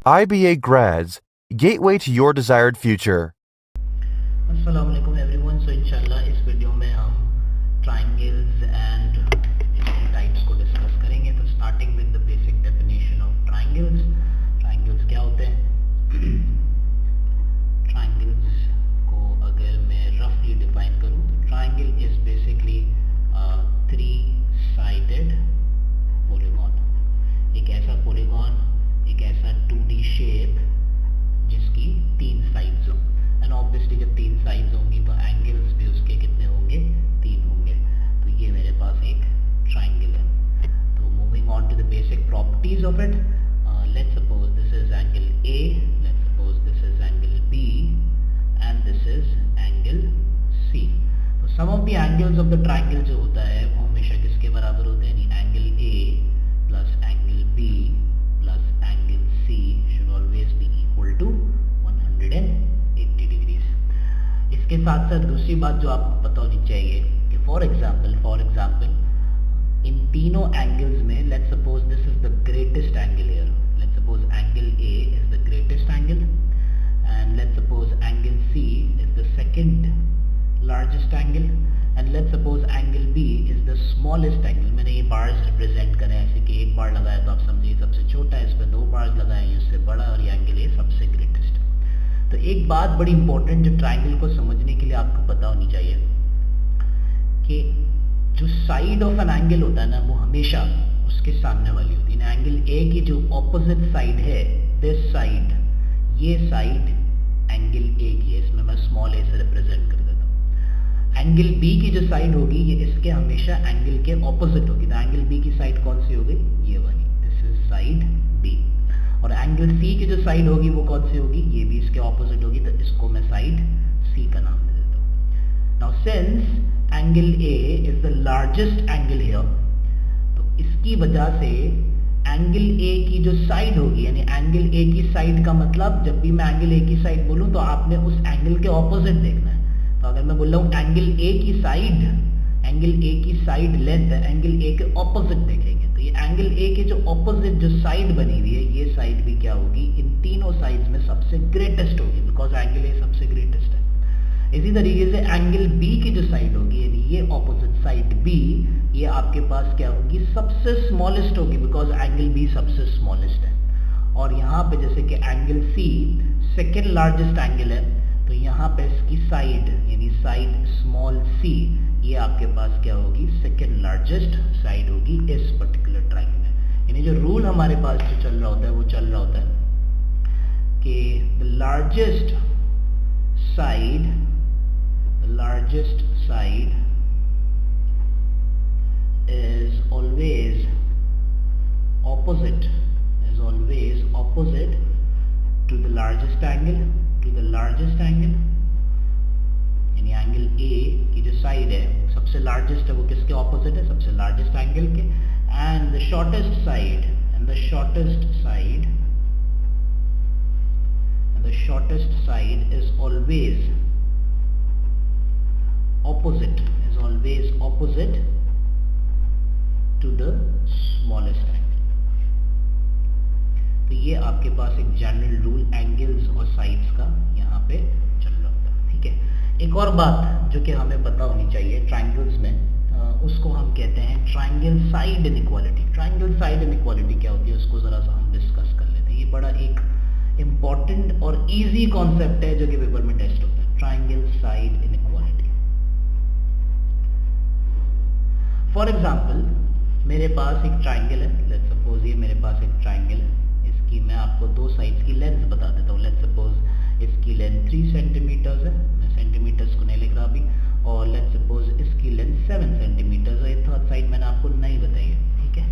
IBA grads, gateway to your desired future. अस्सलाम वालेकुम everyone. सो इंशाल्लाह इस वीडियो में हम ट्रायंगल्स एंड इसकी टाइप्स को डिस्कस करेंगे। तो starting with the basic definition of triangles. Triangles क्या होते हैं? ट्रायंगल्स को अगर मैं रफली डिफाइन करूं तो triangle is basically three sided polygon. एक ऐसा पॉलीगॉन, एक ऐसा 2D शेप जिसकी तीन साइड्स हों। एंड ऑब्वियसली जब तीन साइड्स होंगी तो एंगल्स भी उसके कितने होंगे? तीन होंगे। तो ये मेरे पास एक ट्रायंगल है। तो moving on to the basic properties of it, let's suppose this is angle A, let's suppose this is angle B and this is angle C. तो sum of the angles of the triangle जो होता है वो हमेशा किसके बराबर होते हैं? Angle A plus angle B plus angle C should always be equal to 180 degrees. इसके साथ साथ दूसरी बात जो आपको पता होनी चाहिए कि फॉर एग्जांपल इन तीनों एंगल्स में let's suppose this is the greatest angle here. Let's suppose angle A is the greatest angle and let's suppose angle C is the second largest angle and let's suppose angle B is the smallest angle. मैंने ये bars represent करे ऐसे कि एक बार लगाया तो आप समझिए सबसे छोटा है, इस पर दो बार्स लगाए उससे बड़ा, और ये एंगल ए सबसे ग्रेटेस्ट। तो एक बात बड़ी इंपॉर्टेंट जो ट्रायंगल को समझने के लिए आपको पता होनी चाहिए कि जो साइड ऑफ एन एंगल होता है ना वो हमेशा उसके सामने वाली होती है। एंगल ए की जो ऑपोजिट साइड है, दिस साइड, ये साइड एंगल ए की है। इसमें मैं स्मॉल ए से रिप्रेजेंट कर देता हूँ। एंगल बी की जो साइड होगी ये इसके हमेशा एंगल के ऑपोजिट होगी। तो एंगल बी की साइड कौन सी होगी? ये वाली, दिस इज साइड बी। और एंगल सी की जो साइड होगी वो कौन सी होगी? ये भी इसके ऑपोजिट होगी। तो इसको मैं साइड सी का नाम दे देता हूँ। Now since angle A is the largest angle here, तो इसकी वजह से एंगल ए की जो साइड होगी, यानी एंगल ए की साइड का मतलब जब भी मैं एंगल ए की साइड बोलूं तो आपने उस एंगल के ऑपोजिट देखना है। तो अगर मैं बोल रहा हूं एंगल ए की साइड, एंगल ए की साइड लेंथ एंगल ए के ऑपोजिट देखेंगे। तो ये एंगल ए के जो ऑपोजिट जो साइड बनी हुई है, ये साइड भी क्या होगी? इन तीनों साइड्स में सबसे ग्रेटेस्ट होगी, बिकॉज एंगल ए सबसे ग्रेटेस्ट है। इसी तरीके से एंगल बी की जो साइड होगी, यानी ये ऑपोजिट साइड बी, ये आपके पास क्या होगी? सबसे स्मॉलेस्ट होगी, बिकॉज एंगल बी सबसे स्मॉलेस्ट है। और यहाँ पे जैसे कि angle C second largest angle है, तो यहाँ पे इसकी साइड यानी साइड स्मॉल सी, ये आपके पास क्या होगी? सेकेंड लार्जेस्ट साइड होगी इस पर्टिकुलर ट्रायंगल में। यानी जो रूल हमारे पास जो चल रहा होता है वो चल रहा होता है कि the largest side is always opposite to the largest angle, यानी एंगल ए की जो साइड है सबसे लार्जेस्ट है, वो किसके ऑपोजिट है? सबसे लार्जेस्ट एंगल के। And the shortest side is always opposite to the smallest angle। तो ये आपके पास एक जनरल रूल एंगल्स और साइड्स का यहाँ पे चल रहा होता है। ठीक है, एक और बात जो कि हमें पता होनी चाहिए ट्रायंगल्स में, उसको हम कहते हैं triangle side inequality. Triangle side inequality क्या होती है उसको जरा सा हम डिस्कस कर लेते हैं। ये बड़ा एक इंपॉर्टेंट और इजी कॉन्सेप्ट है जो कि पेपर में टेस्ट होता है, triangle side inequality. For example मेरे पास एक ट्रायंगल है, लेट्स सपोज ये मेरे पास एक ट्रायंगल है। इसकी मैं आपको दो साइड्स की लेंथ बता देता हूँ। लेट्स सपोज इसकी लेंथ 3 सेंटीमीटर्स है, मैं सेंटीमीटर्स को नहीं लिख रहा अभी, और लेट्स सपोज इसकी लेंथ 7 सेंटीमीटर्स है। थर्ड साइड मैंने आपको नहीं बताई है। ठीक है,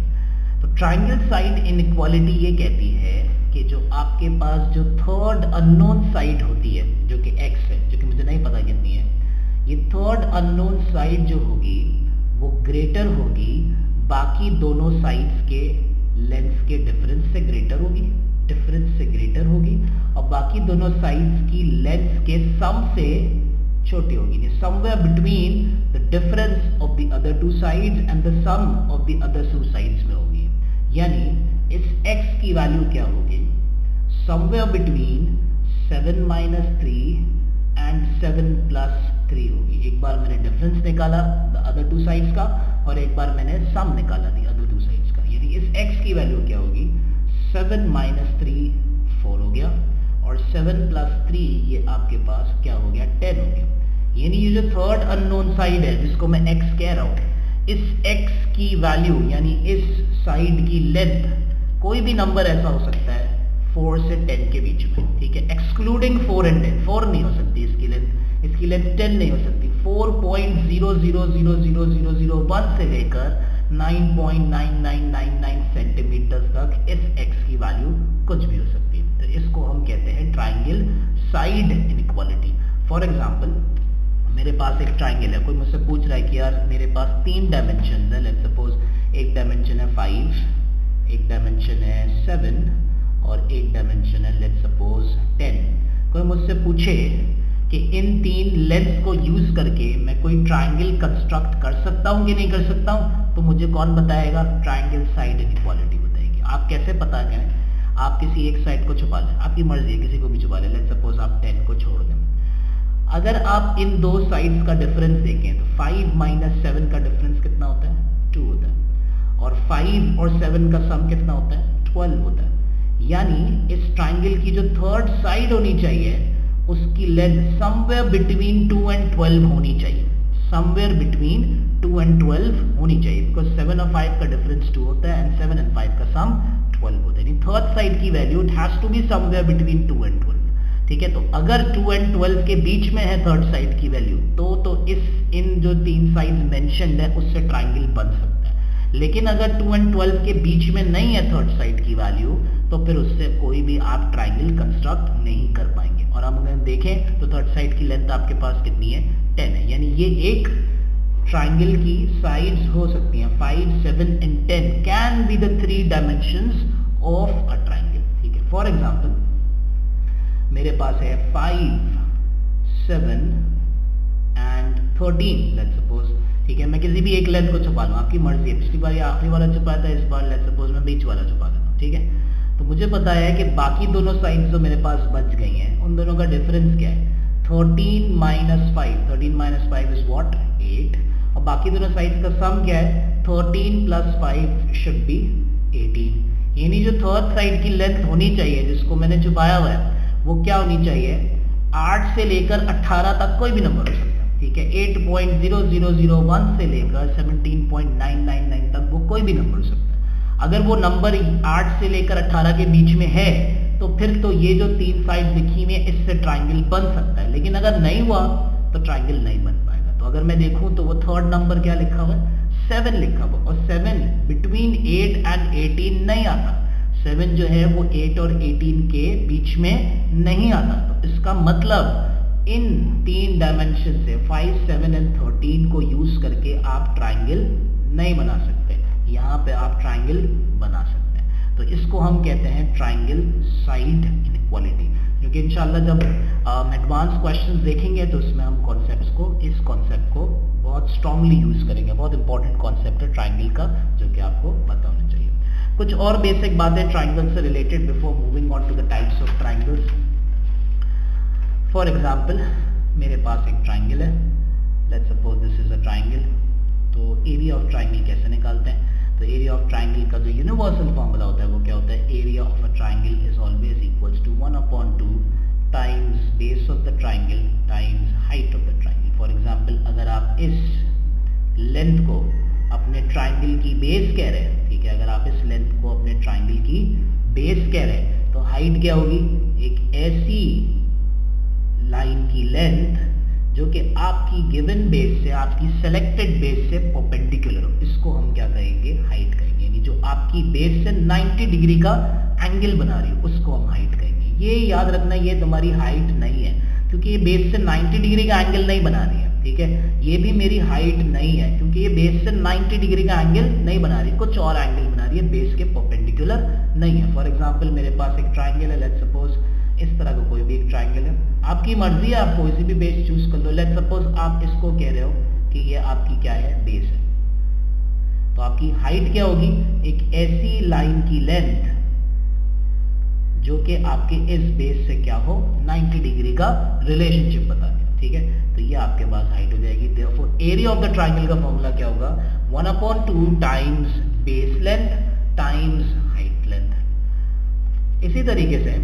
तो ट्रायंगल साइड इनइक्वालिटी ये कहती है कि जो आपके पास जो थर्ड अननोन साइड होती है जो कि x है, जो कि मुझे नहीं पता कितनी है, ये थर्ड अननोन साइड जो होगी वो ग्रेटर होगी बाकी दोनों साइड्स के लेंथ के डिफरेंस से ग्रेटर होगी, और बाकी दोनों साइड्स की लेंथ के सम से छोटी होगी। Somewhere between the difference of the other two sides and the sum of the other two sides में होगी। यानी इस x की वैल्यू क्या होगी? Somewhere between 7 minus 3 and 7 plus 3 होगी। एक बार मैंने डिफरेंस निकाला द अदर टू साइड्स का और एक बार मैंने सम निकाला द अदर टू साइड्स का, यानी इस x की वैल्यू क्या होगी 7 माइनस 3 4 हो गया और 7 प्लस 3 ये आपके पास क्या हो गया 10 हो गया। यानी ये जो थर्ड अननोन साइड है जिसको मैं x कह रहा हूँ, इस x की वैल्यू यानी इस साइड की लेंथ कोई भी नंबर ऐसा हो सकता है 4 से 10 के बीच में, ठीक है, एक्सक्लूडिंग 4 एंड 10। 4 नहीं हो सकती इसकी लेंथ 10 नहीं हो सकती। 4.000001 से लेकर 9.9999 सेंटीमीटर तक इस x की वैल्यू कुछ भी हो सकती है। तो इसको हम कहते हैं triangle side inequality. For example मेरे पास एक ट्राइंगल है, कोई मुझसे पूछ रहा है कि यार मेरे पास 3 डायमेंशन है, लेट्स सपोज एक डायमेंशन है 5, एक डायमेंशन है 7 और एक डायमेंशन है लेट्स सपोज 10। कोई मुझसे पूछे कि इन 3 लेंथ्स को यूज करके मैं कोई ट्राइंगल कंस्ट्रक्ट कर सकता हूं कि नहीं कर सकता हूं, तो मुझे कौन बताएगा, ट्राइंगल साइड इनइक्वालिटी बताएगी। आप कैसे पता करें, आप किसी एक साइड को छुपा लें, आपकी मर्जी है, किसी को भी छुपा लें, लेट्स सपोज आप 10 को छोड़ दें। अगर आप इन दो साइड्स का डिफरेंस देखें तो 5 माइनस 7 का डिफरेंस कितना होता है 2 होता है और 5 और 7 का सम कितना होता है 12 होता है। यानी इस ट्राइंगल की जो थर्ड साइड होनी चाहिए उसकी लेंथ समवेयर बिटवीन 2 एंड 12 होनी चाहिए, समवेयर बिटवीन 2 एंड 12 होनी चाहिए, बिकॉज 7 और 5 का डिफरेंस 2 होता है एंड 7 एंड 5 का सम 12 होता है। यानी थर्ड साइड की value it has to be somewhere between 2 and 12, ठीक है। तो अगर 2 एंड 12 के बीच में है थर्ड साइड की वैल्यू तो इन जो 3 साइड्स मेंशन्ड है उससे ट्राइंगल बन सकता है। लेकिन अगर 2 एंड 12 के बीच में नहीं है थर्ड साइड की वैल्यू तो फिर उससे कोई भी आप ट्राइंगल कंस्ट्रक्ट नहीं कर पाएंगे। और हम अगर देखें तो थर्ड साइड की लेंथ आपके पास कितनी है 10 है, यानी ये एक ट्राइंगल की साइड्स हो सकती हैं 5, 7 and 10 can be the 3 dimensions of a triangle, ठीक है। फॉर एग्जांपल मेरे पास है 5, 7 एंड 13 लेट्स सपोज, ठीक है। मैं किसी भी एक लेंथ को छुपा लूँ, आपकी मर्जी है। पिछली बार ये आखिरी वाला छुपाया था, इस बार लेट्स सपोज मैं बीच वाला छुपा लेता हूँ, ठीक है। तो मुझे पता है कि बाकी दोनों साइड्स जो मेरे पास बच गई हैं उन दोनों का डिफरेंस क्या है 13 माइनस 5, 13 माइनस 5 इज व्हाट 8 और बाकी दोनों साइड्स का सम क्या है 13 प्लस 5 शुड बी 18। यानी जो थर्ड साइड की लेंथ होनी चाहिए जिसको मैंने छुपाया हुआ है वो क्या होनी चाहिए 8 से लेकर 18 तक कोई भी नंबर हो सकता है, ठीक है। 8.0001 से लेकर 17.999 तक वो कोई भी नंबर हो सकता है। अगर वो नंबर 8 से लेकर 18 के बीच में है तो फिर तो ये जो 3 साइड लिखी हुई है इससे ट्राइंगल बन सकता है, लेकिन अगर नहीं हुआ तो ट्राइंगल नहीं बन पाएगा। तो अगर मैं देखूं तो वो थर्ड नंबर क्या लिखा हुआ है 7 लिखा हुआ और 7 बिटवीन 8 एंड 18 नहीं आता। 7 जो है वो 8 और 18 के बीच में नहीं आता। तो इसका मतलब इन 3 डायमेंशन से 5, 7 एंड 13 को यूज करके आप ट्राइंगल नहीं बना सकते, यहाँ पे आप ट्राइंगल बना सकते हैं। तो इसको हम कहते हैं ट्राइंगल साइड इनइक्वालिटी, क्योंकि इंशाल्लाह जब एडवांस क्वेश्चंस देखेंगे तो इसमें हम इस कॉन्सेप्ट को बहुत स्ट्रांगली यूज करेंगे। बहुत इंपॉर्टेंट कॉन्सेप्ट है ट्राइंगल का जो कि आपको पता होना चाहिए। कुछ और बेसिक बातें ट्राइंगल से related before moving on to the types of triangles. For example मेरे पास एक ट्राइंगल है, let's suppose this is a triangle. तो एरिया ऑफ ट्राइंगल कैसे निकालते हैं, तो एरिया ऑफ ट्राइंगल का जो यूनिवर्सल फॉर्मूला होता है वो क्या होता है area of a triangle is always equals to 1/2 times base of the triangle times height of the triangle. For example अगर आप इस लेंथ को अपने ट्राइंगल की बेस कह रहे हैं, ठीक है, अगर आप इस लेंथ को अपने ट्राइंगल की बेस कह रहे हैं तो हाइट क्या होगी एक ऐसी लाइन की लेंथ जो कि आपकी गिवन बेस से आपकी सेलेक्टेड बेस से परपेंडिकुलर हो, इसको हम क्या कहेंगे हाइट कहेंगे। यानी जो आपकी बेस से 90 डिग्री का एंगल बना रही हो उसको हम हाइट कहेंगे। ये याद रखना ये तुम्हारी हाइट नहीं है क्योंकि ये बेस से 90 डिग्री का एंगल नहीं बना रही है, ठीक है। ये भी मेरी हाइट नहीं है क्योंकि ये बेस से 90 डिग्री का एंगल नहीं बना रही, कुछ और एंगल बना रही है, बेस के परपेंडिकुलर नहीं है। फॉर एग्जाम्पल मेरे पास एक ट्राइंगल है, लेट्स सपोज इस तरह का कोई भी एक ट्राइंगल है, आपकी मर्जी है, आप कोई सी भी बेस चूज कर लो। लेट्स सपोज आप इसको कह रहे हो कि ये आपकी क्या है बेस है, तो आपकी हाइट क्या होगी एक ऐसी लाइन की लेंथ जो कि आपके इस बेस से क्या हो 90 डिग्री का रिलेशनशिप बता देगा, ठीक है। तो ये आपके पास हाइट हो जाएगी। Therefore area of the triangle का फॉर्मूला क्या होगा 1/2 times base length times height length. इसी तरीके से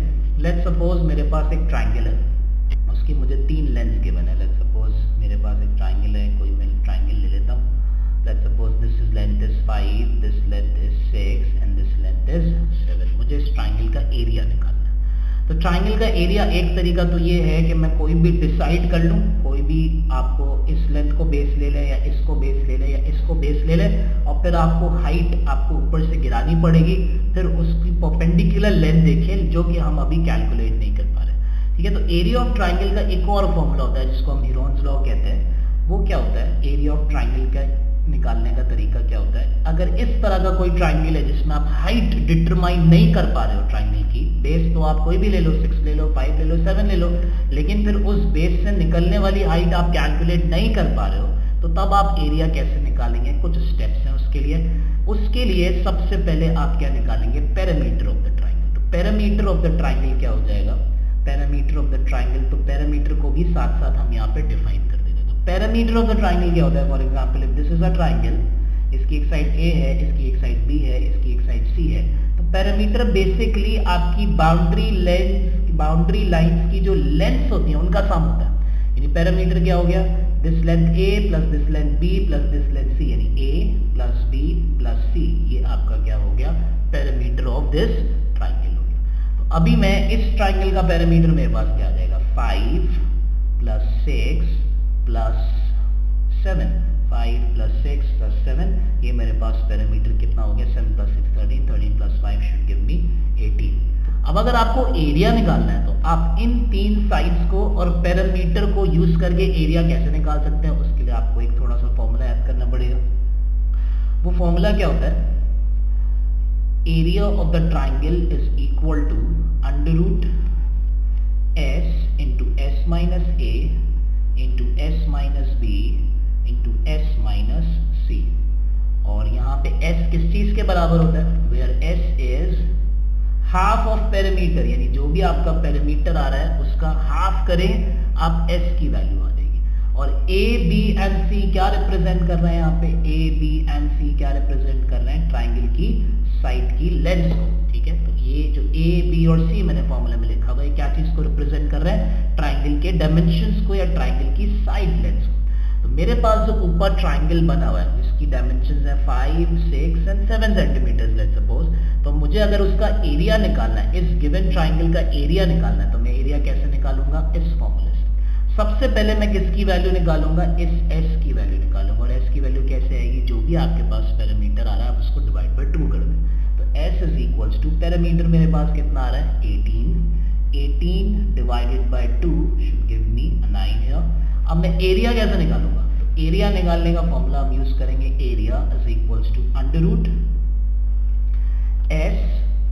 लेट्स सपोज मेरे पास एक ट्राइंगल है, उसकी मुझे 3 लेंथ गिवन है। लेट्स सपोज मेरे पास एक ट्राइंगल है, कोई मैं ट्राइंगल ले लेता हूँ। Let's suppose this is length is 5, this length is 6 and this length is 7। मुझे इस ट्राइंगल का एरिया निकालना है। तो ट्राइंगल का एरिया एक तरीका तो ये है कि मैं कोई भी डिसाइड कर लूँ, कोई भी आपको इस लेंथ को बेस ले लें या इसको बेस ले लें या इसको बेस ले लें, और फिर आपको हाइट आपको ऊपर से गिरानी पड़ेगी, फिर उसकी परपेंडिकुलर लेंथ देखें, जो कि हम अभी कैलकुलेट नहीं कर पा रहे, ठीक है। तो एरिया ऑफ ट्राइंगल का एक और फॉर्मूला होता है जिसको हम हीरोन्स लॉ कहते हैं। वो क्या होता है, एरिया ऑफ ट्राइंगल का निकालने का तरीका क्या होता है, अगर इस तरह का कोई ट्राइंगल है जिसमें आप हाइट डिटरमाइन नहीं कर पा रहे हो ट्राइंगल की, बेस तो आप कोई भी ले लो, 6 ले लो, 5 ले लो, 7 ले लो, लेकिन फिर उस बेस से निकलने वाली हाइट आप कैलकुलेट नहीं कर पा रहे हो, तो तब आप एरिया कैसे निकालेंगे। कुछ स्टेप्स हैं उसके लिए सबसे पहले आप क्या निकालेंगे, पैरामीटर ऑफ द ट्राइंगल। तो पैरामीटर ऑफ द ट्राइंगल क्या हो जाएगा, पैरामीटर ऑफ द ट्राइंगल, तो पैरामीटर को भी साथ साथ हम यहाँ पे डिफाइन कर देंगे। तो पैरामीटर ऑफ द ट्राइंगल क्या होता है, for example if this is a triangle, इसकी एक साइड ए है, इसकी एक साइड बी है, इसकी एक साइड सी है। तो पैरामीटर बेसिकली आपकी बाउंड्री लाइंस की जो लेंथ्स होती हैं उनका सम होता है। यानी पैरामीटर क्या हो गया, this length A plus this length B plus this length C, यानी A plus B plus C, ये आपका क्या हो गया, पैरामीटर ऑफ दिस ट्राइंगल हो गया। तो अभी मैं इस ट्राइंगल का पैरामीटर मेरे पास क्या आ जाएगा, 5 प्लस 6 प्लस 7, 5 प्लस 6 प्लस 7, ये मेरे पास पैरामीटर कितना हो गया, 7 प्लस 6 13, 13 प्लस 5 शुड गिव मी 18। अब अगर आपको एरिया निकालना है तो आप इन 3 साइड्स को और पैरामीटर को यूज करके एरिया कैसे निकाल सकते हैं, उसके लिए आपको एक थोड़ा सा फॉर्मूला याद करना पड़ेगा। वो फॉर्मूला क्या होता है, area of the triangle is equal to under root S into S minus A into S minus B into S minus C. और यहाँ पे s किस चीज के बराबर होता है, where s is half of parameter, यानी जो भी आपका पैरामीटर आ रहा है उसका हाफ करें आप s की वैल्यू आ जाएगी। और a b एंड c क्या रिप्रेजेंट कर रहे हैं, यहाँ पे a b एंड c क्या रिप्रेजेंट कर रहे हैं, ट्राइंगल की साइड की लेंथ को, ठीक है। तो ये जो a b और c मैंने फॉर्मूला में लिखा हुआ है क्या चीज को रिप्रेजेंट कर रहे हैं, ट्राइंगल के डायमेंशंस को या ट्राइंगल की साइड लेंथ्स को। तो मेरे पास जो ऊपर ट्राइंगल बना हुआ है जिसकी डायमेंशंस है 5, 6 एंड 7 सेंटीमीटर लेट्स सपोज, तो मुझे अगर उसका एरिया निकालना है, इस गिवन ट्राइंगल का एरिया निकालना है, तो मैं एरिया कैसे निकालूंगा, इस फॉर्मूले से। सबसे पहले मैं किसकी वैल्यू निकालूंगा, इस s की वैल्यू निकालूंगा। और s की वैल्यू कैसे आएगी, जो भी आपके पास पैरामीटर आ रहा है आप उसको डिवाइड बाय 2 कर दें। तो s is equals to parameter मेरे पास कितना आ रहा है 18 divided by 2 should give me 9 here. अब मैं एरिया कैसे निकालूंगा, तो एरिया निकालने का फॉर्मूला हम यूज करेंगे, area is equals to under root s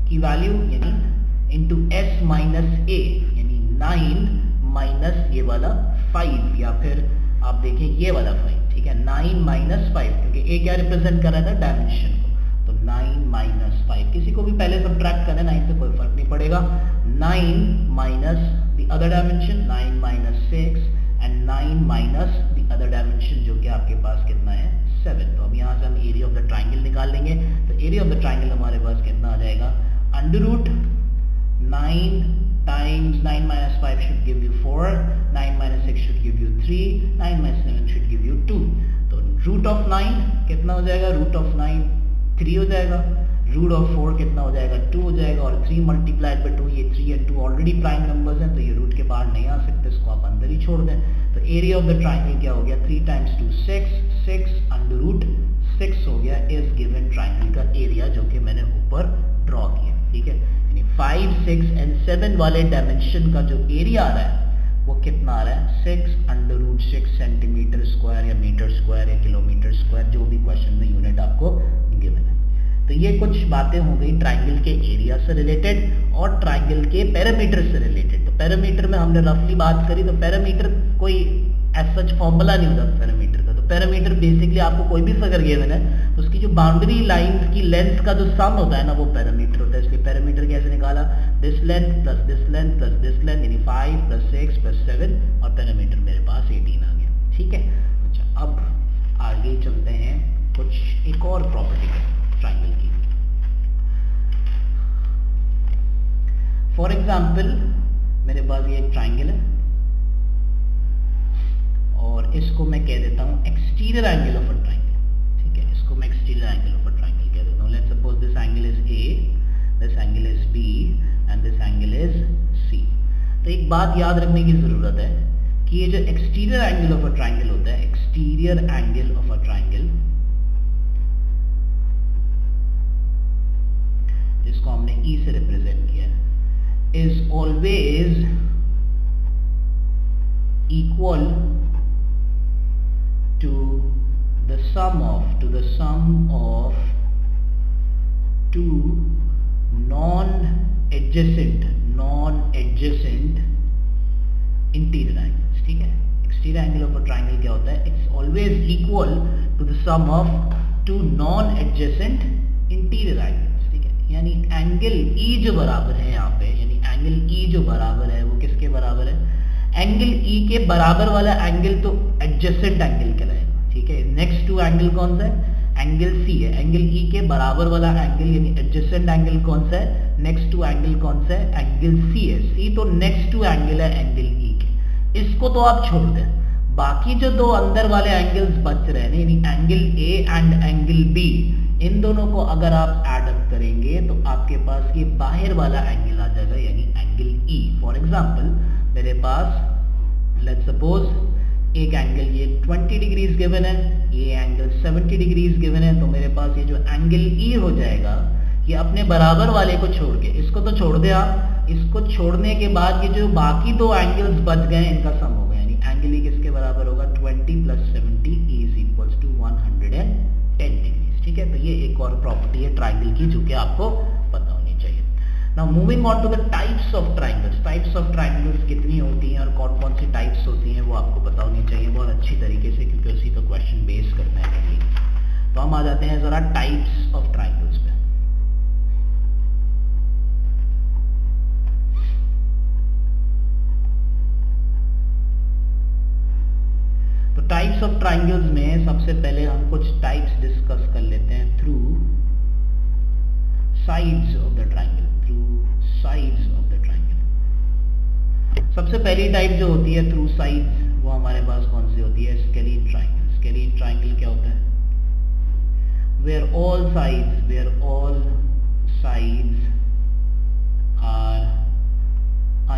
की वैल्यू यानी इंटू s माइनस a, यानी 9 माइनस ये वाला 5, या फिर आप देखें ये वाला 5, ठीक है, 9 माइनस 5, क्योंकि a क्या रिप्रेजेंट कर रहा था, डायमेंशन को। तो 9 माइनस 5, किसी को भी पहले सब्ट्रैक्ट करना, 9 से कोई फर्क नहीं पड़ेगा। 9 minus the other dimension 9 minus 6 and 9 minus the other dimension जो कि आपके पास कितना है 7। तो अब यहाँ से हम एरिया ऑफ द ट्राइंगल निकाल लेंगे। तो एरिया ऑफ द ट्राइंगल हमारे पास कितना आ जाएगा, under root 9 times 9 minus 5 should give you 4, 9 minus 6 should give you 3, 9 minus 7 should give you 2। तो रूट ऑफ 9 कितना हो जाएगा, रूट ऑफ 9 3 हो जाएगा, रूट ऑफ 4 कितना हो जाएगा 2 हो जाएगा, और 3 मल्टीप्लाइड बाय 2, ये 3 और 2 ऑलरेडी प्राइम नंबर्स हैं तो ये रूट के बाहर नहीं आ सकते, इसको आप अंदर ही छोड़ दें। तो एरिया ऑफ द ट्राइंगल क्या हो गया, 3 टाइम्स 2 6 अंडर रूट 6 हो गया इस गिवन ट्राइंगल का एरिया जो कि मैंने ऊपर ड्रॉ किया, ठीक है। यानी 5, 6 एंड 7 वाले डायमेंशन का जो एरिया आ रहा है वो कितना आ रहा है, 6 अंडर रूट 6 सेंटीमीटर स्क्वायर या मीटर स्क्वायर या किलोमीटर स्क्वायर, जो भी क्वेश्चन में यूनिट आपको गिवन है। तो ये कुछ बातें हो गई ट्राइंगल के एरिया से रिलेटेड और ट्राइंगल के पैरामीटर से रिलेटेड। तो पैरामीटर में हमने रफली बात करी, तो पैरामीटर कोई एज सच फॉर्मूला नहीं होता पैरामीटर का, तो पैरामीटर बेसिकली आपको कोई भी फिगर गिवन है तो उसकी जो बाउंड्री लाइंस की लेंथ का जो सम होता है ना वो पैरामीटर होता है। इसलिए पैरामीटर कैसे निकाला, this length plus this length plus this length यानी 5 प्लस 6 प्लस 7 और पैरामीटर मेरे पास 18 आ गया। ठीक है, अच्छा अब आगे चलते हैं कुछ एक और प्रॉपर्टी है ट्राइंगल की। फॉर एग्जाम्पल मेरे पास ये एक ट्राइंगल है और इसको मैं कह देता हूं exterior angle of a triangle. ठीक है, इसको मैं exterior angle of a triangle कह देता हूं। Let's suppose this angle is A, this angle is B and this angle is C. तो एक बात याद रखने की जरूरत है कि ये जो exterior angle of a triangle होता है, exterior angle of a triangle जिसको हमने ई से रिप्रेजेंट किया है, is always equal to the sum of two non-adjacent interior angles। ठीक है, exterior angle of a triangle क्या होता है, it's always equal to the sum of two non-adjacent interior angles। ठीक है, यानी एंगल E जो बराबर है यहाँ पे, यानी एंगल E जो बराबर है वो किसके बराबर है, एंगल E के बराबर वाला एंगल तो एडजेसेंट एंगल कहलाएगा। ठीक है, नेक्स्ट टू एंगल कौन सा है, एंगल C है। एंगल E के बराबर वाला एंगल यानी एडजेसेंट एंगल कौन सा है, नेक्स्ट टू एंगल कौन सा है, एंगल C है। C तो नेक्स्ट टू एंगल है एंगल E के, इसको तो आप छोड़ दें। बाकी जो दो अंदर वाले एंगल्स बच रहे हैं यानी angle A and angle B, इन दोनों को अगर आप एड अप करेंगे तो आपके पास ये बाहर वाला एंगल आ जाएगा यानी एंगल E। फॉर एग्जांपल मेरे पास लेट्स सपोज एक एंगल ये 20 डिग्रीज गिवन है, ये एंगल 70 डिग्रीज गिवन है, तो मेरे पास ये जो एंगल E हो जाएगा ये अपने बराबर वाले को छोड़ के, इसको तो छोड़ दे आप, इसको छोड़ने के बाद ये जो बाकी दो एंगल्स बच गए इनका सम होगा यानी एंगल E किसके बराबर होगा, 20 plus 70 is equals to 110 degrees. ठीक है, तो ये एक और प्रॉपर्टी है ट्राइंगल की जो कि आपको पता होनी चाहिए। Now moving on to the types of triangles। Types of triangles कितनी होती हैं और कौन कौन सी types होती हैं वो आपको पता होनी चाहिए बहुत अच्छी तरीके से, क्योंकि उसी तो क्वेश्चन बेस करना है मेनली। तो हम आ जाते हैं जरा टाइप्स ऑफ ट्राइंगल्स पे। तो टाइप्स ऑफ ट्राइंगल्स में सबसे पहले हम कुछ टाइप्स डिस्कस कर लेते हैं through sides of the triangle. Sides of the triangle सबसे पहली टाइप जो होती है थ्रू साइड्स, वो हमारे पास कौन सी होती है, स्केलीन ट्राइंगल। स्केलीन ट्राइंगल क्या होता है, where all sides are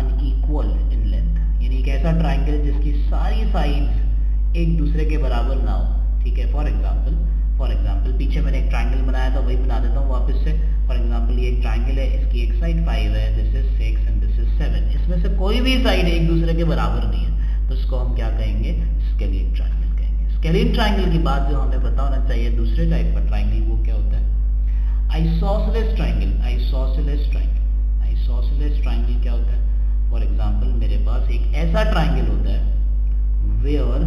unequal in length, यानी एक ऐसा ट्राइंगल जिसकी सारी साइड्स एक दूसरे के बराबर ना हो। ठीक है, फॉर एग्जाम्पल पीछे मैंने एक ट्राइंगल बनाया था, वही बना देता हूँ वापस से। फॉर एग्जाम्पल ये एक ट्राइंगल है, इसकी एक साइड 5 है, this is 6 and this is 7। इसमें से कोई भी साइड एक दूसरे के बराबर नहीं है, तो इसको हम क्या कहेंगे, स्केलीन ट्राइंगल कहेंगे। स्केलीन ट्राइंगल की बात जो हमें पता होना चाहिए, दूसरे टाइप का ट्राइंगल वो क्या होता है, आइसोसेलेस ट्राइंगल। आइसोसेलेस ट्राइंगल क्या होता है, फॉर एग्जाम्पल मेरे पास एक ऐसा ट्राइंगल होता है where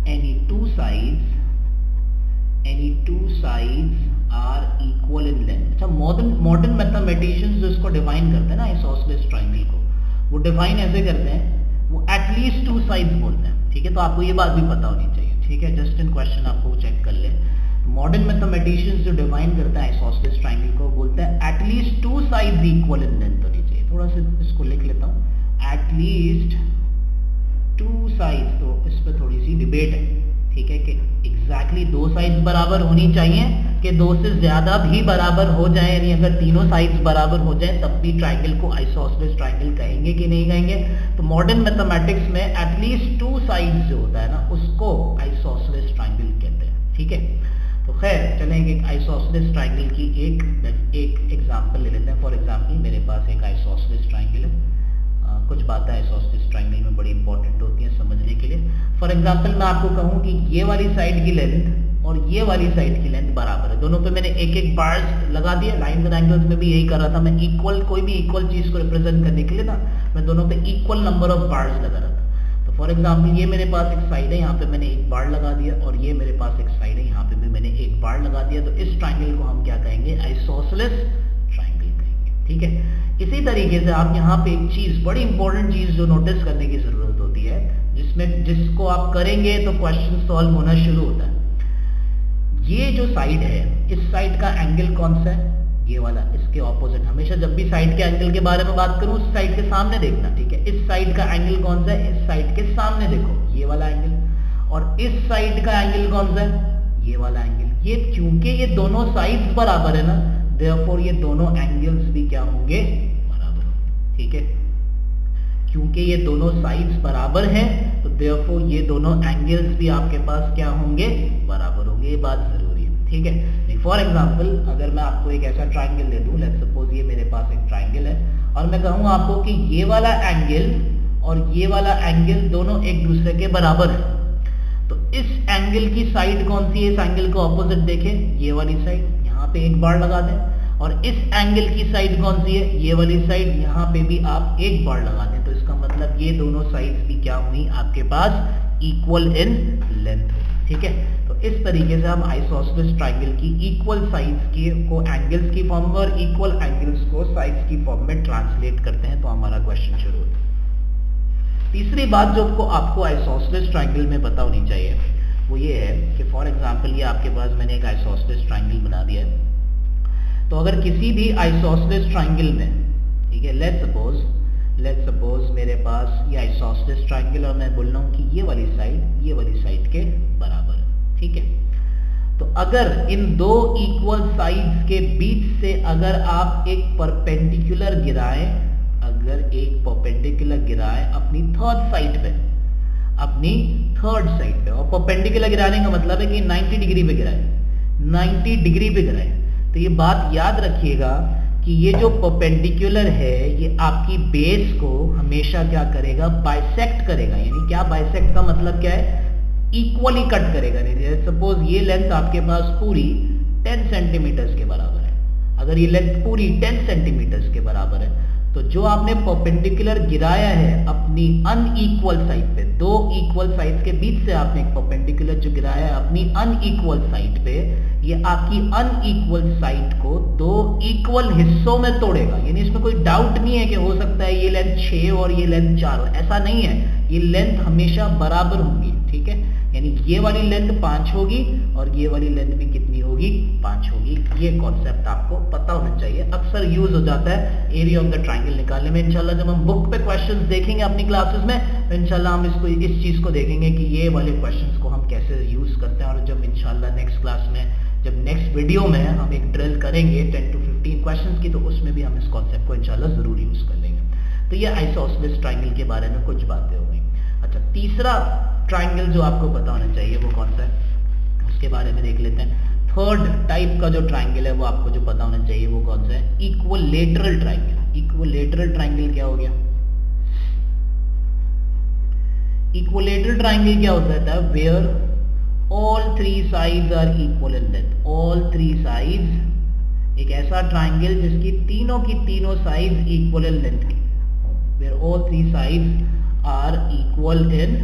any two sides are equal in length। अच्छा, मॉडर्न मैथमेटिशियंस जो इसको डिफाइन करते हैं ना आइसोसेलेस ट्राइंगल को, वो डिफाइन ऐसे करते हैं, वो एटलीस्ट 2 साइड्स बोलते हैं। ठीक है, तो आपको ये बात भी पता होनी चाहिए। ठीक है, जस्ट इन क्वेश्चन आपको चेक कर ले। मॉडर्न मैथमेटिशियंस जो डिफाइन करते हैं आइसोसेलेस ट्राइंगल को, बोलते हैं at least 2 sides equal in length होनी चाहिए। थोड़ा सा इसको लिख लेता हूँ, एटलीस्ट 2 साइड्स। तो इस पर थोड़ी सी डिबेट है। ठीक है, कि एग्जैक्टली 2 साइड्स बराबर होनी चाहिए कि 2 से ज्यादा भी बराबर हो जाए, यानी अगर तीनों साइड्स बराबर हो जाए तब भी ट्राइंगल को आइसोसेलेस ट्राइंगल कहेंगे कि नहीं कहेंगे। तो मॉडर्न मैथमेटिक्स में एटलीस्ट 2 साइड्स जो होता है ना, उसको आइसोसेलेस ट्राइंगल कहते हैं। ठीक है, तो खैर चलेंगे एक आइसोसेलेस ट्राइंगल की एक एग्जांपल ले लेते हैं। फॉर एग्जांपल मेरे पास एक आइसोसेलेस ट्राइंगल है। कुछ बातें आइसोसेलेस ट्राइंगल में बड़ी इंपॉर्टेंट होती हैं समझने के लिए। फॉर एग्जांपल मैं आपको कहूं कि ये वाली साइड की लेंथ और ये वाली साइड की लेंथ बराबर है, दोनों पे मैंने एक बार्स लगा दिया। लाइंस एंड एंगल्स में भी यही कर रहा था मैं, इक्वल कोई भी इक्वल चीज को रिप्रेजेंट करने के लिए ना मैं दोनों पे इक्वल नंबर ऑफ बार्स लगा रहा था। तो फॉर एग्जांपल ये मेरे पास एक साइड है, यहाँ पे मैंने एक बार लगा दिया, और ये मेरे पास एक साइड है, यहाँ पे भी मैंने एक बार लगा दिया। तो इस ट्राइंगल को हम क्या कहेंगे? आइसोसेलेस ट्राइंगल कहेंगे। ठीक है, इसी तरीके से आप यहाँ पे एक चीज, बड़ी इंपॉर्टेंट चीज जो नोटिस करने की जरूरत होती है, जिसको आप करेंगे तो क्वेश्चन सॉल्व होना शुरू होता है। ये जो साइड है, इस साइड का एंगल कौन सा है? ये वाला, इसके ऑपोजिट। हमेशा जब भी साइड के एंगल के बारे में बात करूं, उस साइड के सामने देखना। ठीक है, इस साइड का एंगल कौन सा है? इस साइड के सामने देखो, ये वाला एंगल। और इस साइड का एंगल कौन सा है? ये वाला एंगल। ये क्योंकि ये दोनों साइड्स बराबर है ना, देयरफॉर ये दोनों एंगल्स भी क्या होंगे? बराबर होंगे। ठीक है, क्योंकि ये दोनों साइड्स बराबर हैं, तो देयरफॉर ये दोनों एंगल्स भी आपके पास क्या होंगे? बराबर होंगे। ये बात जरूरी है। ठीक है, फॉर एग्जांपल अगर मैं आपको एक ऐसा ट्राइंगल दे दूं, लेट्स सपोज ये मेरे पास एक ट्राइंगल है, और मैं कहूं आपको कि ये वाला एंगल और ये वाला एंगल दोनों एक दूसरे के बराबर है, तो इस एंगल की साइड कौन सी है? इस एंगल को ऑपोजिट देखें, ये वाली साइड। यहाँ पे एक बार लगा दें। और इस एंगल की साइड कौन सी है? ये वाली साइड। यहाँ पे भी आप एक बार लगा दें, तो इसका मतलब ये दोनों साइड्स भी क्या हुई? आपके पास इक्वल इन लेंथ। ठीक है, तो इस तरीके से हम आइसोसेलेस ट्राइंगल की इक्वल साइड्स को एंगल्स की फॉर्म में और इक्वल एंगल्स को साइड्स की फॉर्म में ट्रांसलेट करते हैं, तो हमारा क्वेश्चन शुरू होता है। तीसरी बात जो आपको आइसोसेलेस ट्राइंगल में पता होनी चाहिए, वो ये है कि फॉर एग्जांपल ये आपके पास मैंने एक आइसोसेलेस ट्राइंगल बना दिया है। तो अगर किसी भी आइसोसेलेस ट्राइंगल में, ठीक है, लेट्स सपोज मेरे पास ये आइसोसेलेस ट्राइंगल, और मैं बोल रहा हूँ कि ये वाली साइड के बराबर है। ठीक है, तो अगर इन दो इक्वल साइड्स के बीच से अगर आप एक परपेंडिकुलर गिराएं, अपनी थर्ड साइड पे, और परपेंडिकुलर गिराने का मतलब है कि 90 डिग्री पे गिराएं। तो ये बात याद रखिएगा कि ये जो परपेंडिकुलर है, ये आपकी बेस को हमेशा क्या करेगा? बाइसेक्ट करेगा। यानी क्या बाइसेक्ट का मतलब क्या है? इक्वली कट करेगा। सपोज ये लेंथ आपके पास पूरी 10 सेंटीमीटर के बराबर है। अगर ये लेंथ पूरी 10 सेंटीमीटर के बराबर है, तो जो आपने परपेंडिकुलर गिराया है अपनी अनइक्वल साइड पे, दो इक्वल साइड्स के बीच से आपने एक परपेंडिकुलर जो गिराया है अपनी अनइक्वल साइड पे, ये आपकी अनइक्वल साइड को दो इक्वल हिस्सों में तोड़ेगा। यानी इसमें कोई डाउट नहीं है कि हो सकता है ये लेंथ 6 और ये लेंथ 4 हो, ऐसा नहीं है। ये लेंथ हमेशा बराबर होंगी। ठीक है, यानी ये वाली लेंथ 5 होगी और ये वाली लेंथ भी कितनी होगी? 5 होगी। ये कॉन्सेप्ट आपको पता होना चाहिए, अक्सर यूज हो जाता है एरिया ऑफ द ट्राइंगल निकालने में। इंशाल्लाह जब हम बुक पे क्वेश्चंस देखेंगे अपनी क्लासेस में, तो इंशाल्लाह हम इस चीज को देखेंगे कि ये वाले क्वेश्चंस को हम कैसे यूज करते हैं। और जब इंशाल्लाह नेक्स्ट क्लास में, जब नेक्स्ट वीडियो में हम एक ड्रिल करेंगे 10 to 15 क्वेश्चंस की, तो उसमें भी हम इस कॉन्सेप्ट को इंशाल्लाह जरूर यूज कर लेंगे। तो ये आइसोसेलेस ट्राइंगल के बारे में कुछ बातें हो गई। अच्छा, तीसरा ट्राइंगल जो आपको पता होना चाहिए वो कौन सा है, उसके बारे में देख लेते हैं। थर्ड टाइप का जो ट्राइंगल है वो आपको जो पता होना चाहिए वो कौन सा है? Equilateral triangle. इक्विलेटरल ट्राइंगल क्या हो गया? इक्विलेटरल ट्राइंगल क्या होता है? Where all 3 sides are equal in length. All 3 sides, एक ऐसा ट्राइंगल जिसकी तीनों की तीनों साइड्स इक्वल इन लेंथ की, where all 3 sides are equal in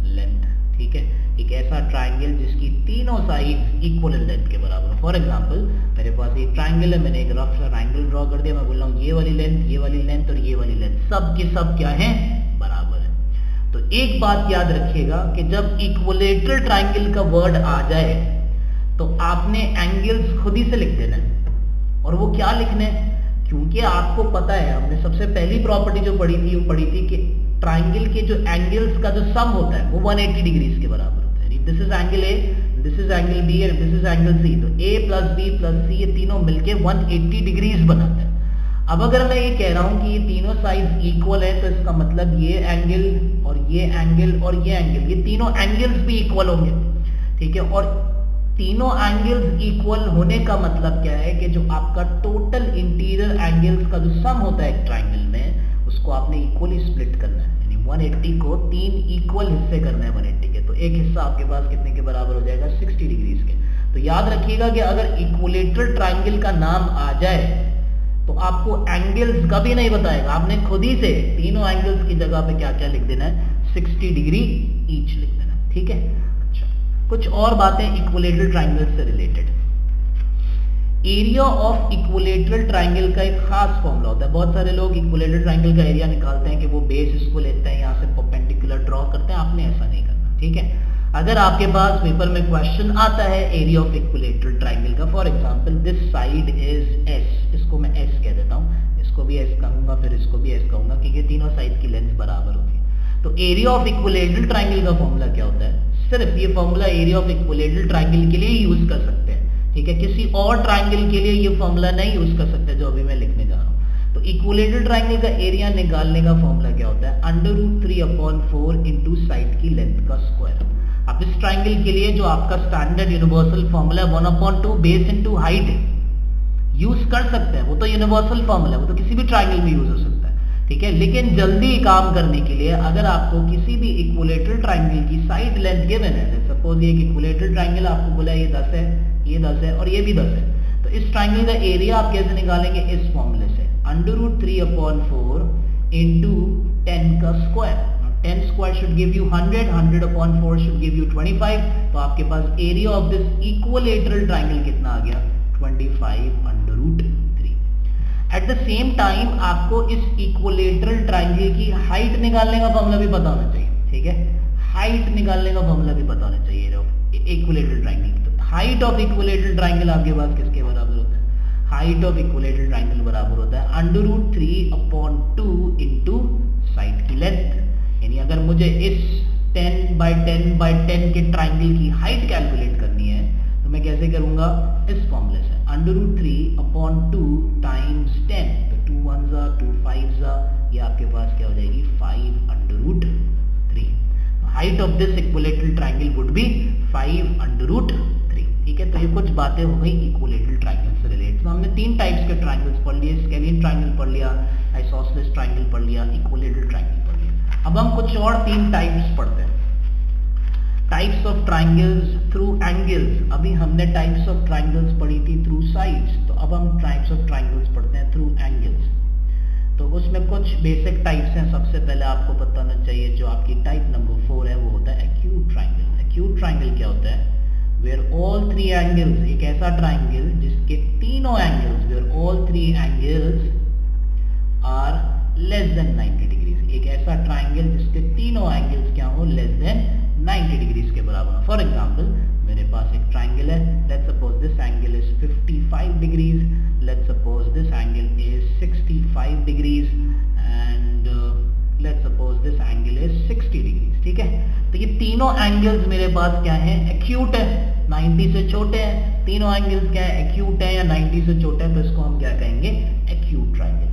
length. ठीक है, एक ऐसा ट्राइंगल जिसकी तीनों साइड्स इक्वल इन लेंथ के बराबर। फॉर एग्जांपल मेरे पास एक ट्राइंगल है, मैंने एक रफ ट्राइंगल ड्रॉ कर दिया। मैं बोल रहा हूँ ये वाली लेंथ, ये वाली लेंथ और ये वाली लेंथ सब के सब क्या है? बराबर है। तो एक बात याद रखिएगा कि जब इक्विलेटरल ट्राइंगल का वर्ड आ जाए तो आपने एंगल्स खुद ही से लिख देना है। और वो क्या लिखने हैं? क्योंकि आपको पता है, हमने सबसे पहली प्रॉपर्टी जो पढ़ी थी कि ट्राइंगल के जो एंगल्स का जो सम होता है वो 180 डिग्रीज के बराबर होता है। This is angle A, this is angle B और दिस इज एंगल सी। तो A plus B plus C, ये तीनों मिलके 180 डिग्रीज बनाते हैं। अब अगर मैं ये कह रहा हूं कि ये तीनों साइड्स इक्वल है, तो इसका मतलब ये एंगल और ये एंगल और ये एंगल, ये तीनों एंगल्स भी इक्वल होंगे। ठीक है, और तीनों एंगल्स इक्वल होने का मतलब क्या है कि जो आपका टोटल इंटीरियर एंगल्स का जो सम होता है एक ट्राइंगल में, उसको आपने इक्वली स्प्लिट करना है। यानी 180 को 3 इक्वल हिस्से करना है 180 के। तो एक हिस्सा आपके पास कितने के बराबर हो जाएगा? 60 डिग्रीज के। तो याद रखिएगा कि अगर इक्विलेटरल ट्राइंगल का नाम आ जाए तो आपको एंगल्स का भी नहीं बताएगा, आपने खुद ही से तीनों एंगल्स की जगह पे क्या क्या लिख देना है? 60 डिग्री ईच लिख देना, ठीक है। अच्छा, कुछ और बातें इक्विलेटरल ट्राइंगल से related. Area of equilateral triangle का एक खास फॉर्मूला होता है। बहुत सारे लोग इक्विलेटरल ट्राइंगल का एरिया निकालते हैं कि वो बेस इसको लेते हैं, यहाँ से परपेंडिकुलर ड्रॉ करते हैं। आपने ऐसा नहीं करना, ठीक है। अगर आपके पास पेपर में क्वेश्चन आता है एरिया ऑफ इक्विलेटरल ट्राइंगल का, for example this side is S, इसको मैं एस कह देता हूँ, इसको भी एस कहूंगा, फिर इसको भी एस कहूंगा, क्योंकि तीनों साइड की लेंथ बराबर होती है। तो एरिया ऑफ इक्विलेटरल ट्राइंगल का फॉर्मूला क्या होता है? सिर्फ ये formula area of equilateral triangle के लिए यूज कर सकते हैं, ठीक है। किसी और ट्राइंगल के लिए ये फॉर्मूला नहीं यूज कर सकते जो अभी मैं लिखने जा रहा हूँ। तो इक्विलेटरल ट्राइंगल का एरिया निकालने का फॉर्मूला क्या होता है? √3/4 इंटू साइड की लेंथ का स्क्वायर। अब इस ट्राइंगल के लिए जो आपका स्टैंडर्ड यूनिवर्सल फॉर्मूला है 1/2 बेस इंटू हाइट यूज कर सकते हैं, वो तो यूनिवर्सल फॉर्मूला है, वो तो किसी भी ट्राइंगल में यूज हो सकता है, ठीक है। लेकिन जल्दी काम करने के लिए अगर आपको किसी भी इक्विलेटरल ट्राइंगल की साइड लेंथ गिवन है, सपोज ये एक इक्विलेटरल ट्राइंगल आपको बोला ये 10 है, ये 10 है और ये भी 10 है, तो इस ट्राइंगल का एरिया आप कैसे निकालेंगे? इस फॉर्मूले से, √3/4 इंटू 10 का square. 10 square should give you 100, 100/4 should give you 25, तो आपके पास area of this equilateral triangle कितना आ गया? 25√3। एट द सेम टाइम आपको इस इक्विलेटरल ट्राइंगल की हाइट निकालने का फॉर्मूला भी पता होना चाहिए, ठीक है। हाइट निकालने का फॉर्मूला भी पता होना चाहिए इक्विलेटरल ट्राइंगल की। तो हाइट ऑफ इक्विलेटरल ट्राइंगल आपके पास किसके बराबर होता है? हाइट ऑफ इक्विलेटरल ट्राइंगल बराबर होता है √3/2 इंटू साइड की लेंथ। यानी अगर मुझे इस 10/10/10 के ट्राइंगल की हाइट कैलकुलेट करनी है तो मैं कैसे करूंगा? इस फॉर्मूले से, √3/2 टाइम्स 10, तो 2 1s 2 5s, ये आपके पास क्या हो जाएगी? 5√3। Height of this equilateral triangle would be 5√3, ठीक है। तो ये कुछ बातें हो गई इक्विलेटरल ट्राइंगल से रिलेटेड। तो हमने 3 टाइप्स के ट्राइंगल्स पढ़ लिए, स्केलियन ट्राइंगल पढ़ लिया, आइसोसेलेस ट्राइंगल पढ़ लिया, इक्विलेटरल ट्राइंगल पढ़ लिया। अब हम कुछ और 3 टाइप्स पढ़ते हैं। Types of triangles through angles. अभी हमने टाइप्स ऑफ ट्राइंगल्स पढ़ी थी थ्रू साइड्स, तो अब हम टाइप्स ऑफ ट्राइंगल्स पढ़ते हैं थ्रू एंगल्स। तो उसमें कुछ बेसिक टाइप्स हैं। सबसे पहले आपको पता होना चाहिए जो आपकी टाइप नंबर 4 है वो होता है एक्यूट ट्राइंगल। एक्यूट ट्राइंगल क्या होता है? वेयर ऑल 3 एंगल्स, एक ऐसा ट्राइंगल जिसके तीनों angles, where all 3 angles are less than 90 degrees. एक ऐसा ट्राइंगल जिसके तीनों एंगल्स क्या हो? लेस देन 90 डिग्रीज के बराबर हो। फॉर एग्जाम्पल मेरे पास एक ट्राइंगल है, let's suppose this angle is 55 degrees, let's suppose this angle is 65 degrees and let's suppose this angle is 60 degrees, ठीक है। तो ये तीनों एंगल्स मेरे पास क्या है? एक्यूट है, 90 से छोटे हैं। तीनों एंगल्स क्या है? एक्यूट है या 90 से छोटे हैं, तो इसको हम क्या कहेंगे? Acute triangle.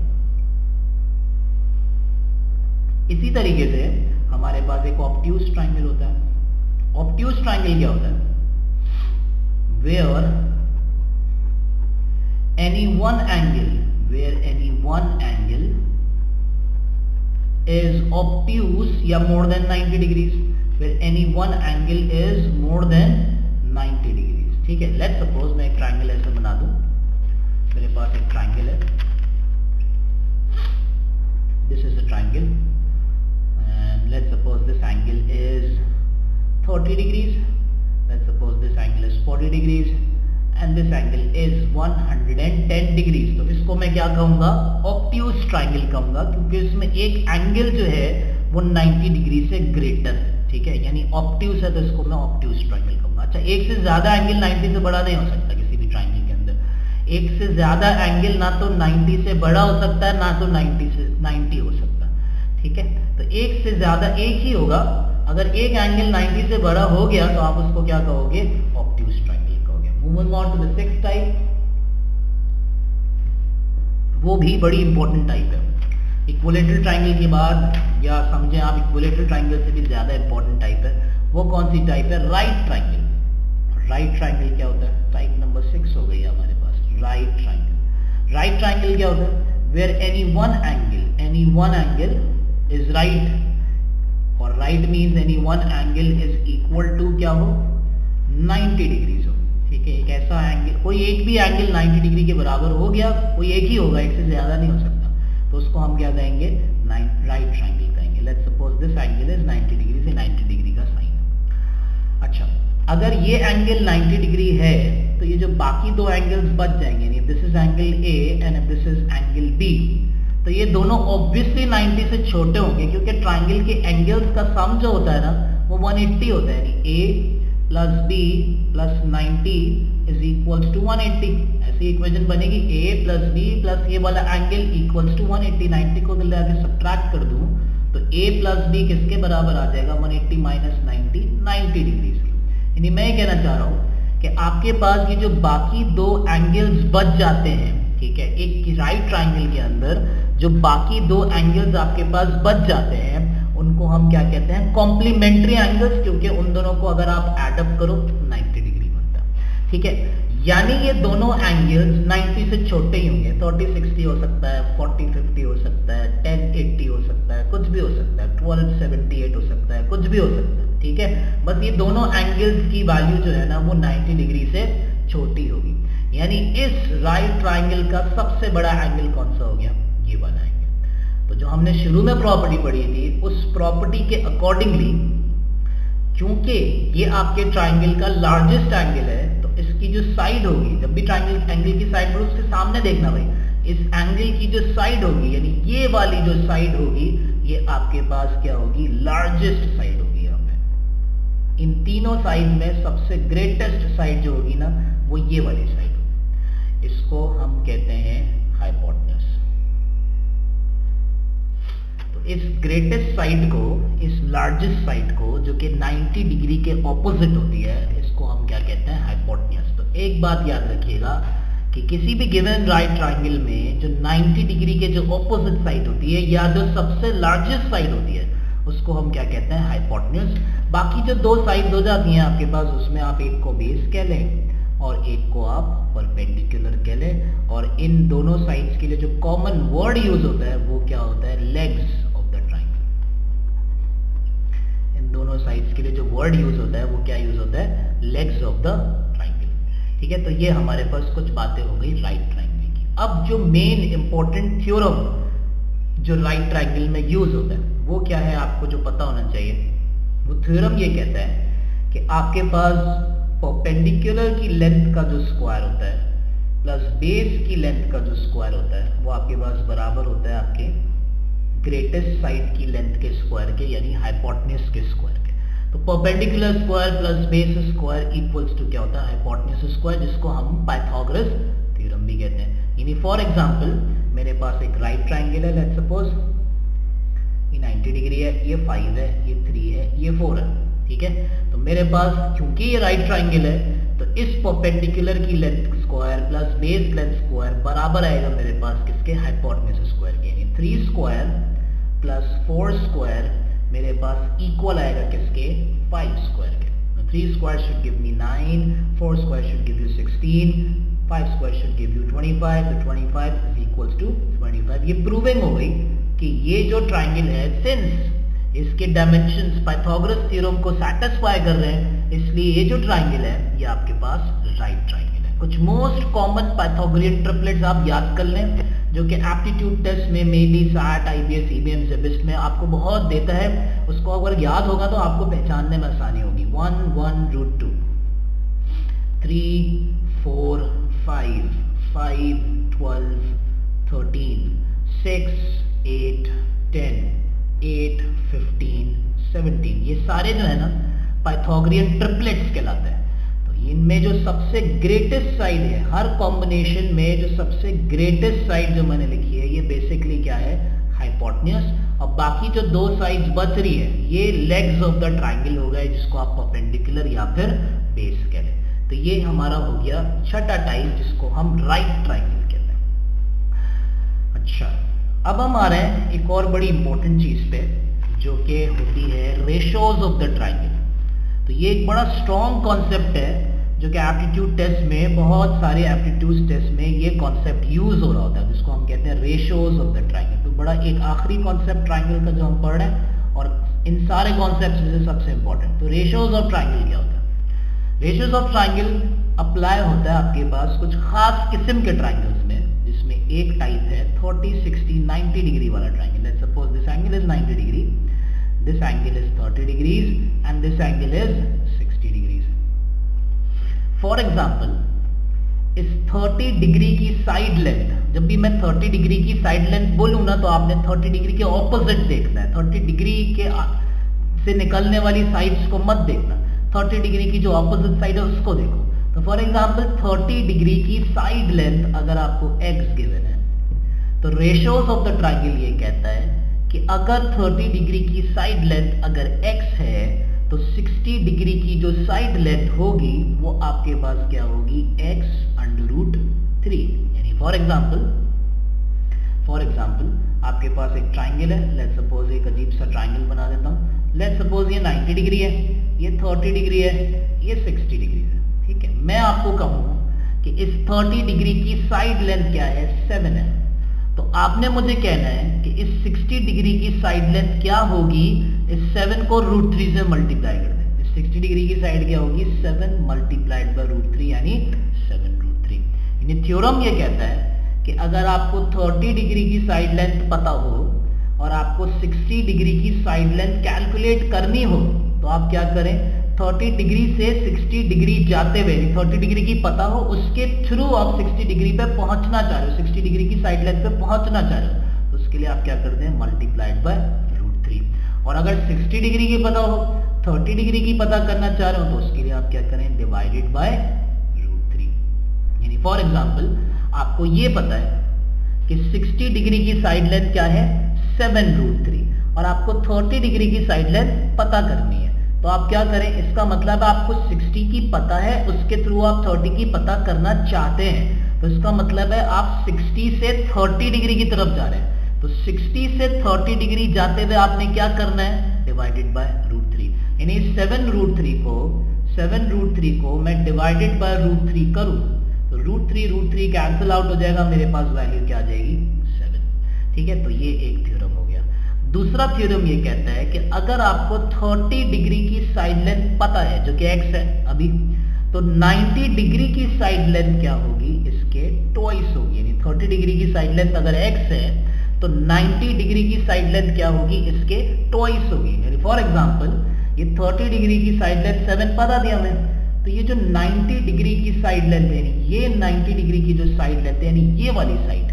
इसी तरीके से हमारे पास एक ऑब्ट्यूज ट्राइंगल होता है। ऑब्ट्यूज ट्राइंगल क्या होता है? Where any one angle is obtuse या more than 90 degrees, where any one angle is more than 90 degrees, ठीक है। लेट्स सपोज मैं एक ट्राइंगल ऐसे बना दूं। मेरे पास एक ट्राइंगल है, this is a triangle, let's suppose this angle is 30 degrees, let's suppose this angle is 40 degrees and this angle is 110 degrees। तो इसको मैं क्या कहूंगा? ऑब्ट्यूज ट्राइंगल कहूंगा, क्योंकि इसमें एक एंगल जो है वो 90 डिग्री से ग्रेटर है, ठीक है। यानी ऑब्ट्यूज है तो इसको मैं ऑब्ट्यूज ट्राइंगल कहूंगा। अच्छा, एक से ज्यादा एंगल 90 से बड़ा नहीं हो सकता किसी भी ट्राइंगल के अंदर। एक से ज्यादा एंगल ना तो 90 से बड़ा हो सकता है, ना तो 90 से 90 हो सकता है, ठीक है। तो एक से ज्यादा एक ही होगा। अगर एक एंगल 90 से बड़ा हो गया तो आप उसको क्या कहोगे? ऑब्ट्यूज ट्राइंगल कहोगे। Moving on to the 6th type, वो भी बड़ी इंपॉर्टेंट टाइप है। इक्विलेटरल ट्राइंगल के बाद, या समझें आप इक्विलेटरल ट्राइंगल से भी ज्यादा इंपॉर्टेंट टाइप है। वो कौन सी टाइप है? Right triangle. राइट ट्राइंगल क्या होता है? टाइप नंबर 6 हो गई हमारे पास, राइट ट्राइंगल। राइट ट्राइंगल क्या होता है? Where any one angle is right, और right means any one angle is equal to क्या हो? 90 डिग्रीज हो, ठीक है। एक ऐसा एंगल, कोई एक भी एंगल 90 डिग्री के बराबर हो गया, कोई एक ही होगा, एक से ज्यादा नहीं हो सकता। तो उसको हम क्या कहेंगे, राइट ट्राइंगल कहेंगे। Let's suppose this angle is 90 degree, से 90 डिग्री का साइन। अच्छा, अगर ये एंगल 90 डिग्री है तो ये जो बाकी दो एंगल्स बच जाएंगे, नहीं this is angle A and this is angle B, तो ये दोनों ऑब्वियसली 90 से छोटे होंगे, क्योंकि ट्राइंगल के एंगल्स का सम जो होता है ना वो 180 होता है, यानी A plus B plus 90 is equals to 180। ऐसी इक्वेशन बनेगी, ए प्लस बी प्लस ये वाला एंगल इक्वल्स टू 180। 90 को दिल आगे सब्ट्रैक्ट कर दूं तो ए प्लस बी किसके बराबर आ जाएगा, 180 माइनस 90, 90 डिग्री की। यानी मैं कहना चाह रहा हूं कि आपके पास ये जो बाकी दो एंगल्स बच जाते हैं, ठीक है, एक राइट ट्राइंगल के अंदर जो बाकी दो एंगल्स आपके पास बच जाते हैं उनको हम क्या कहते हैं, कॉम्प्लीमेंट्री एंगल्स, क्योंकि उन दोनों को अगर आप एड अप करो तो 90 डिग्री बनता है। ठीक है, यानी ये दोनों एंगल्स 90 से छोटे ही होंगे, 30-60 हो सकता है, 40-50 हो सकता है, 10-80 हो सकता है, कुछ भी हो सकता है, 12-78 हो सकता है, कुछ भी हो सकता है। ठीक है, बस ये दोनों एंगल्स की वैल्यू जो है ना वो 90 डिग्री से छोटी होगी। यानी इस राइट ट्राइंगल का सबसे बड़ा एंगल कौन सा हो गया, ये वाला एंगल। तो जो हमने शुरू में प्रॉपर्टी पढ़ी थी उस प्रॉपर्टी के अकॉर्डिंगली, क्योंकि ये आपके ट्राइंगल का लार्जेस्ट एंगल है, तो इसकी जो साइड होगी, जब भी ट्राइंगल एंगल की साइड बढ़ो उसके सामने देखना भाई, इस एंगल की जो साइड होगी यानी ये वाली जो साइड होगी ये आपके पास क्या होगी, लार्जेस्ट साइड होगी। यहाँ पे इन तीनों साइड में सबसे ग्रेटेस्ट साइड जो होगी ना वो ये वाली साइड होगी, इसको हम कहते हैं हाइपोटेन्यूज। तो इस ग्रेटेस्ट साइड को, इस लार्जेस्ट साइड को जो कि 90 डिग्री के ऑपोजिट होती है, इसको हम क्या कहते हैं, हाइपोटेन्यूज। तो एक बात याद रखिएगा कि किसी भी गिवन राइट ट्राइंगल में जो 90 डिग्री के जो ऑपोजिट साइड होती है या जो सबसे लार्जेस्ट साइड होती है उसको हम क्या कहते हैं, हाइपोटेन्यूज। बाकी जो दो साइड हो जाती हैं आपके पास, उसमें आप एक को बेस कह लें और एक को आप परपेंडिकुलर कह लें, और इन दोनों साइड्स के लिए जो कॉमन वर्ड यूज होता है वो क्या होता है, लेग्स ऑफ द ट्राइंगल। इन दोनों साइड्स के लिए जो वर्ड यूज होता है वो क्या यूज होता है, लेग्स ऑफ द ट्राइंगल। ठीक है, तो ये हमारे पास कुछ बातें हो गई राइट ट्राइंगल की। अब जो मेन इंपॉर्टेंट थ्योरम जो राइट ट्राइंगल में यूज होता है वो क्या है, आपको जो पता होना चाहिए। वो थ्योरम ये कहता है कि आपके पास परपेंडिकुलर की लेंथ का जो स्क्वायर होता है प्लस बेस की लेंथ का जो स्क्वायर होता है वो आपके पास बराबर होता है आपके ग्रेटेस्ट साइड की लेंथ के स्क्वायर के, यानी हाइपोटेन्यूज के स्क्वायर के। तो perpendicular square plus base square equals to क्या होता है, हाइपोटेन्यूज स्क्वायर, जिसको हम पाइथागोरस थ्योरम भी कहते हैं। यानी फॉर एग्जांपल मेरे पास एक राइट ट्राइंगल है, लेट्स सपोज ये 90 डिग्री है, ये 5 है, ये 3 है, ये 4 है। ठीक है, तो मेरे पास क्योंकि ये राइट ट्राइंगल है तो इस परपेंडिकुलर की length square plus base length square बराबर आएगा मेरे पास किसके, हाइपोटेन्यूज स्क्वायर के। यानी 3 स्क्वायर प्लस 4 स्क्वायर मेरे पास इक्वल आएगा किसके, 5 स्क्वायर के। 3 square should give me 9, 4 square should give you 16, 5 square should give you 25, तो 25 इज इक्वल्स टू 25। ये प्रूविंग हो गई कि ये जो ट्राइंगल है, सिंस इसके डायमेंशंस पाइथागोरस थ्योरम को सेटिस्फाई कर रहे हैं, इसलिए ये जो ट्राइंगल है ये आपके पास राइट ट्राइंगल है। कुछ मोस्ट कॉमन पाइथागोरियन ट्रिपलेट्स आप याद कर लें जो कि एप्टीट्यूड टेस्ट में, मेबी सैट, आईबीएस, ईबीएम, जेबिस्ट में आपको बहुत देता है। उसको अगर याद होगा तो आपको पहचानने में आसानी होगी। 1, 1 रूट 2, 3, 4, 5, 5, 12, 13, 6, 8, 10, 8, 15, 17, ये सारे जो है ना पाइथागोरियन ट्रिपलेट्स कहलाते हैं। तो इनमें जो सबसे ग्रेटेस्ट साइड है, हर कॉम्बिनेशन में जो सबसे ग्रेटेस्ट साइड जो मैंने लिखी है ये बेसिकली क्या है, हाइपोटेन्यूज। और बाकी जो दो साइड्स बच रही है ये लेग्स ऑफ द ट्राइंगल हो गए, जिसको आप परपेंडिकुलर या फिर बेस कह लें। तो ये हमारा हो गया छठा टाइप, जिसको हम राइट ट्राइंगल कहते हैं। अच्छा, अब हम आ रहे हैं एक और बड़ी इंपॉर्टेंट चीज पे जो कि होती है रेशोज ऑफ द ट्राइंगल। तो ये एक बड़ा स्ट्रॉन्ग कॉन्सेप्ट है जो कि एप्टीट्यूड टेस्ट में, बहुत सारे एप्टीट्यूड टेस्ट में ये कॉन्सेप्ट यूज हो रहा होता है, जिसको हम कहते हैं रेशोज ऑफ द ट्राइंगल। तो बड़ा एक आखिरी कॉन्सेप्ट ट्राइंगल का जो हम पढ़ रहे हैं, और इन सारे कॉन्सेप्ट में से सबसे इंपॉर्टेंट। तो रेशोज ऑफ ट्राइंगल क्या होता है, रेशोज ऑफ ट्राइंगल अप्लाई होता है आपके पास कुछ खास किस्म के ट्राइंगल्स में, जिसमें एक टाइप है 30, 60, 90 डिग्री वाला triangle. Let's suppose this angle is 90 degree, this angle is 30 degrees and this angle is 60 degrees. For example इस 30 डिग्री की साइड लेंथ, जब भी मैं 30 डिग्री की साइड लेंथ बोलूं ना तो आपने 30 डिग्री के ऑपोजिट देखना है, 30 डिग्री के से निकलने वाली साइड्स को मत देखना, 30 डिग्री की जो ऑपोजिट साइड है उसको देखो। तो फॉर एग्जांपल 30 डिग्री की साइड लेंथ अगर आपको x गिवन है तो रेशियोज ऑफ द ट्राइंगल ये कहता है कि अगर 30 डिग्री की साइड लेंथ अगर x है तो 60 डिग्री की जो साइड लेंथ होगी वो आपके पास क्या होगी, x√3। यानी फॉर एग्जांपल आपके पास एक ट्राइंगल है, लेट्स सपोज एक अजीब सा ट्राइंगल बना देता हूं। लेट्स सपोज ये 90 डिग्री है, ये 30 डिग्री है, ये 60 डिग्री है। ठीक है, मैं आपको कहूं कि इस 30 डिग्री की साइड लेंथ क्या है, 7 है, तो आपने मुझे कहना है कि इस 60 डिग्री की साइड लेंथ क्या होगी, इस 7 को √3 से मल्टीप्लाई कर दें। इस 60 डिग्री की साइड क्या होगी, 7 मल्टीप्लाइड बाय √3 यानी 7√3। यानी थ्योरम ये कहता है कि अगर आपको 30 डिग्री की साइड लेंथ पता हो और आपको 60 डिग्री की साइड लेंथ कैलकुलेट करनी हो तो आप क्या करें, 30 डिग्री से 60 डिग्री जाते हुए, 30 डिग्री की पता हो उसके थ्रू आप 60 डिग्री पे पहुंचना चाह रहे हो, 60 डिग्री की साइड लेंथ पे पहुंचना चाह रहे हो, तो उसके लिए आप क्या करते हैं, मल्टीप्लाइड बाय √3। और अगर 60 डिग्री की पता हो, 30 डिग्री की पता करना चाह रहे हो तो उसके लिए आप क्या करें, डिवाइडेड बाय √3। यानी फॉर एग्जाम्पल आपको ये पता है कि 60 डिग्री की साइड लेंथ क्या है, 7√3 और आपको 30 डिग्री की साइड लेंथ पता करनी है, तो आप क्या करें, इसका मतलब आपको 60 की पता है, उसके थ्रू आप 30 की पता करना चाहते हैं, तो इसका मतलब है आप 60 से 30 डिग्री की तरफ जा रहे हैं। तो 60 से 30 डिग्री जाते हुए आपने क्या करना है, डिवाइडेड बाय √3। यानी 7√3 को मैं डिवाइडेड बाय √3 करूं तो √3 कैंसिल आउट हो जाएगा, मेरे पास वैल्यू क्या आ जाएगी, 7। ठीक है, तो ये एक थ्योरम हो गया। दूसरा थ्योरम ये कहता है कि अगर आपको 30 डिग्री की साइड लेंथ पता है जो कि x है अभी, तो 90 डिग्री की साइड लेंथ क्या होगी, इसके ट्वाइस होगी। यानी 30 डिग्री की साइड लेंथ अगर x है तो 90 डिग्री की साइड लेंथ क्या होगी, इसके ट्वाइस होगी। यानी फॉर एग्जांपल ये 30 डिग्री की साइड लेंथ 7 पता दिया हमें, तो ये जो 90 डिग्री की साइड लेंथ है, ये 90 डिग्री की जो साइड लेंथ है, यानी ये वाली साइड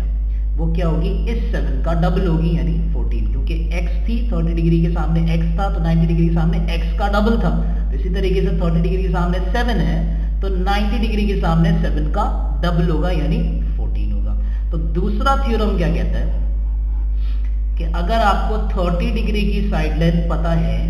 वो क्या होगी, इस 7 का डबल होगी, यानी 14, क्योंकि x थी 30 डिग्री के सामने x था तो 90 डिग्री के सामने x का डबल था। तो इसी तरीके से 30 डिग्री के सामने 7 है तो 90 डिग्री के सामने 7 का डबल होगा, यानी 14 होगा। तो दूसरा थ्योरम क्या कहता है कि अगर आपको 30 डिग्री की साइड लेंथ पता है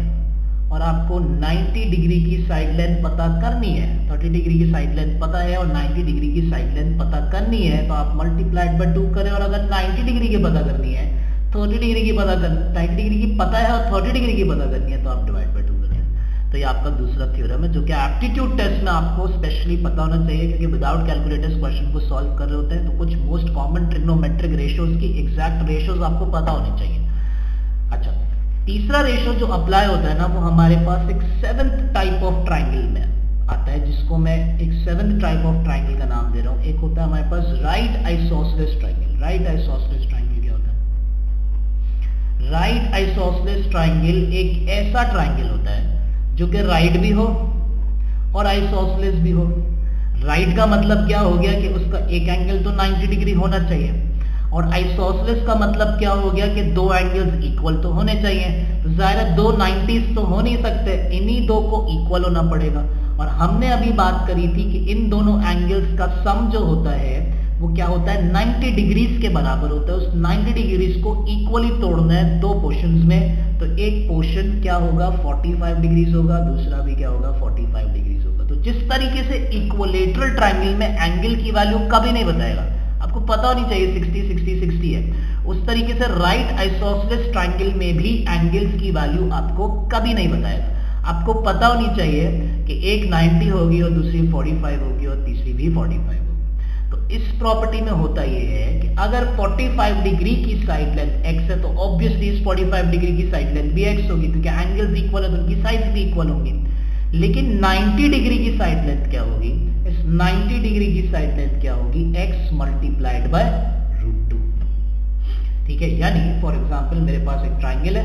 और आपको 90 डिग्री की साइड लेंथ पता करनी है, 30 डिग्री की साइड लेंथ पता है और 90 डिग्री की साइड लेंथ पता करनी है, तो आप मल्टीप्लाइड बाय 2 करें। और अगर 90 डिग्री की पता करनी है, 30 डिग्री की पता कर 90 डिग्री की पता है और 30 डिग्री की पता करनी है, तो आप डिवाइड बाय 2 करें। तो ये आपका दूसरा थ्योरम है जो कि एप्टीट्यूड टेस्ट में आपको स्पेशली पता होना चाहिए, क्योंकि विदाउट कैलकुलेटर्स क्वेश्चन को सॉल्व कर रहे होते हैं, तो कुछ मोस्ट कॉमन ट्रिग्नोमेट्रिक रेशियोज की एग्जैक्ट रेशियोज आपको पता होने चाहिए। अच्छा, तीसरा रेशियो जो अप्लाई होता है ना, वो हमारे पास एक 7th टाइप ऑफ ट्राइंगल में आता है, जिसको मैं एक 7th टाइप ऑफ ट्राइंगल का नाम दे रहा हूं। एक होता है हमारे पास right isosceles triangle. Right isosceles triangle क्या होता है, राइट आइसोसेलेस ट्राइंगल एक ऐसा ट्राइंगल होता है जो कि राइट भी हो और आइसोसेलेस भी हो। राइट का मतलब क्या हो गया कि उसका एक एंगल तो 90 डिग्री होना चाहिए, और आइसोसेलेस का मतलब क्या हो गया कि दो एंगल्स इक्वल तो होने चाहिए। तो जाहिर है दो 90s तो हो नहीं सकते, इन्हीं दो को इक्वल होना पड़ेगा। और हमने अभी बात करी थी कि इन दोनों एंगल्स का सम जो होता है वो क्या होता है, 90 डिग्रीज के बराबर होता है। उस 90 डिग्रीज को इक्वली तोड़ना है दो पोर्शंस में, तो एक पोर्शन क्या होगा 45 डिग्रीज होगा, दूसरा भी क्या होगा 45 डिग्रीज होगा। तो जिस तरीके से इक्वलेटरल ट्राइंगल में एंगल की वैल्यू कभी नहीं बताएगा, आपको पता होनी चाहिए 60 60 60 है, उस तरीके से राइट आइसोसेलेस ट्राइंगल में भी एंगल्स की वैल्यू आपको कभी नहीं बताएगा। आपको पता होनी चाहिए कि एक 90 होगी और दूसरी 45 होगी और तीसरी भी 45 होगी। तो इस प्रॉपर्टी में होता यह है कि अगर 45 डिग्री की साइड लेंथ x है तो ऑब्वियसली इस 45 डिग्री की साइड लेंथ भी x होगी, क्योंकि एंगल्स इक्वल है तो उनकी साइड्स भी इक्वल होंगी। लेकिन 90 डिग्री की साइड लेंथ क्या होगी, इस 90 डिग्री की साइड लेंथ क्या होगी, x मल्टीप्लाइड बाय √2। ठीक है, यानी फॉर एग्जांपल मेरे पास एक ट्राइंगल है,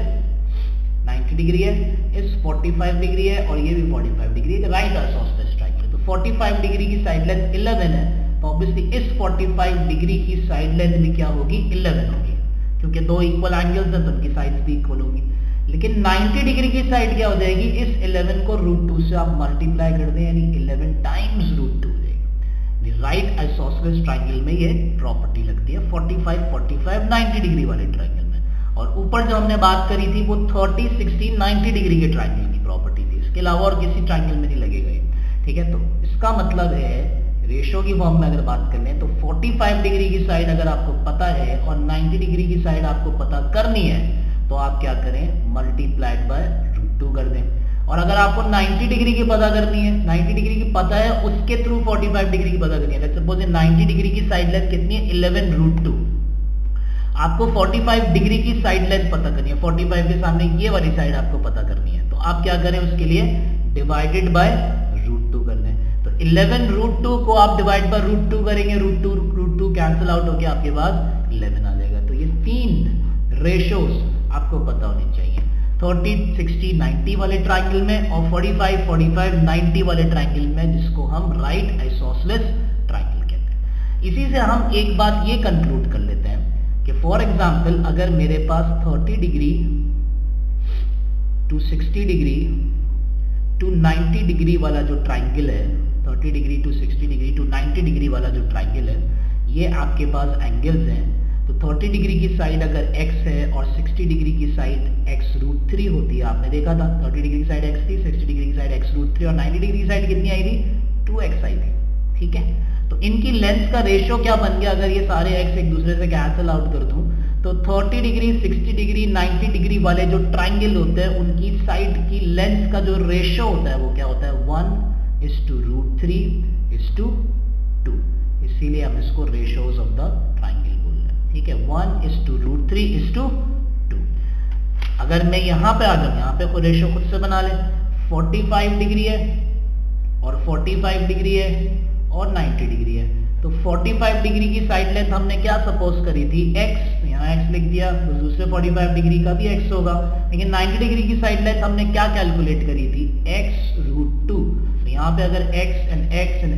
90 डिग्री है, इस 45 डिग्री है और ये भी 45 डिग्री है, राइट आइसोसेलेस ट्राइंगल। तो 45 डिग्री की साइड लेंथ 11 है, तो ऑब्वियसली इस 45 डिग्री की साइड लेंथ भी क्या होगी, 11 होगी, क्योंकि दो इक्वल एंगल्स हैं तो उनकी साइड्स भी इक्वल होगी। लेकिन 90 डिग्री की साइड क्या हो जाएगी, इस 11 को √2 से आप मल्टीप्लाई कर दें, यानी 11 टाइम्स √2 हो जाएगी। राइट आइसोसेलेस ट्राइंगल में ये प्रॉपर्टी लगती है 45 45 90 डिग्री वाले ट्राइंगल में। और ऊपर जो हमने बात करी थी वो 30 60 90 डिग्री के ट्राइंगल की प्रॉपर्टी थी, इसके अलावा और किसी ट्राइंगल में नहीं लगेगा ये। ठीक है, तो इसका मतलब है रेशो की फॉर्म में अगर बात कर लें तो 45 डिग्री की साइड अगर आपको पता है और 90 डिग्री की साइड आपको पता करनी है, तो आप क्या करें, मल्टीप्लाइड बाय √2 कर दें। और अगर आपको 90 डिग्री की पता करनी है, 90 डिग्री की पता है, उसके थ्रू 45 डिग्री की पता करनी है। लेट्स सपोज 90 डिग्री की साइड लेंथ कितनी है, 11 √2। आपको 45 डिग्री की साइड लेंथ पता करनी है, 45 के सामने ये वाली साइड आपको पता करनी है, तो आप क्या करें, उसके लिए डिवाइडेड बाय √2 कर दें। तो 11 √2 को आप डिवाइड बाय √2 करेंगे, √2 कैंसिल आउट होकर आपके पास 11 आ जाएगा। तो ये 3 रेशोज आपको पता होनी चाहिए, 30 60 90 वाले ट्राइंगल में और 45 45 90 वाले ट्राइंगल में, जिसको हम राइट आइसोसेलेस ट्राइंगल कहते हैं। इसी से हम एक बात ये कंक्लूड कर लेते हैं कि फॉर एग्जांपल अगर मेरे पास 30 degree to 60 degree to 90 degree वाला जो ट्राइंगल है, 30 degree to 60 degree to 90 degree वाला जो ट्राइंगल है, ये आपके पास एंगल्स हैं। तो 30 डिग्री की साइड अगर x है और 60 डिग्री की साइड x √3 होती है, आपने देखा था 30 डिग्री की साइड x थी, 60 डिग्री की साइड x √3 और 90 डिग्री की साइड कितनी आई थी, 2x आई थी। ठीक है, तो इनकी लेंथ का रेशियो क्या बन गया, अगर ये सारे x एक दूसरे से कैंसिल आउट कर दूं, तो 30 डिग्री 60 डिग्री 90 डिग्री वाले जो ट्राइंगल होते हैं उनकी साइड की लेंथ का जो रेशियो होता है वो क्या होता है, 1:√3:2। इसीलिए हम इसको रेशियोज ऑफ द ट्राइंगल बोल रहे हैं। ठीक है, 1:√3:2। अगर मैं यहां पे आ जाऊं, यहां पे कोई रेशियो खुद से बना ले, 45 डिग्री है और 45 डिग्री है और 90 डिग्री है, तो 45 डिग्री की साइड लेंथ हमने क्या सपोज करी थी, x, यहाँ x लिख दिया, तो दूसरे 45 डिग्री का भी x होगा। लेकिन 90 डिग्री की साइड लेंथ हमने क्या कैलकुलेट करी थी, x√2। तो यहाँ पे अगर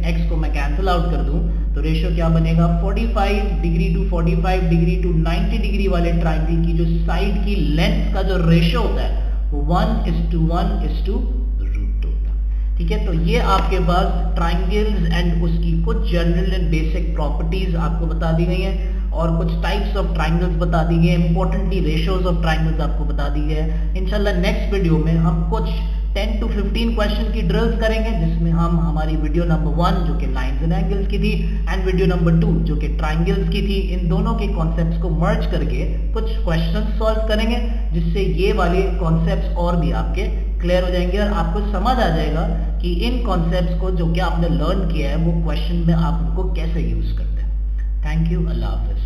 x को मैं कैंसिल आउट कर दूं, तो रेशियो क्या बनेगा, 45 degree to 45 degree to 90 degree वाले ट्राइंगल की जो साइड की लेंथ का जो रेशियो होता है वो 1:1:√2 होता है। ठीक है, तो ये आपके पास ट्राइंगल्स एंड उसकी कुछ जनरल एंड बेसिक प्रॉपर्टीज आपको बता दी गई हैं और कुछ टाइप्स ऑफ ट्राइंगल्स बता दी गए, इंपॉर्टेंटली रेशियोज ऑफ ट्राइंगल्स आपको बता दी गए हैं। इंशाल्लाह नेक्स्ट वीडियो में हम कुछ 10 to 15 क्वेश्चन की ड्रिल्स करेंगे, जिसमें हम हमारी वीडियो नंबर 1 जो कि लाइंस एंड एंगल्स की थी एंड वीडियो नंबर 2 जो कि ट्राइंगल्स की थी, इन दोनों के कॉन्सेप्ट्स को मर्ज करके कुछ क्वेश्चन सॉल्व करेंगे, जिससे ये वाले कॉन्सेप्ट्स और भी आपके क्लियर हो जाएंगे और आपको समझ आ जाएगा कि इन कॉन्सेप्ट्स को जो कि आपने लर्न किया है वो क्वेश्चन में आप उनको कैसे यूज करते हैं। Thank you, Allah Hafiz.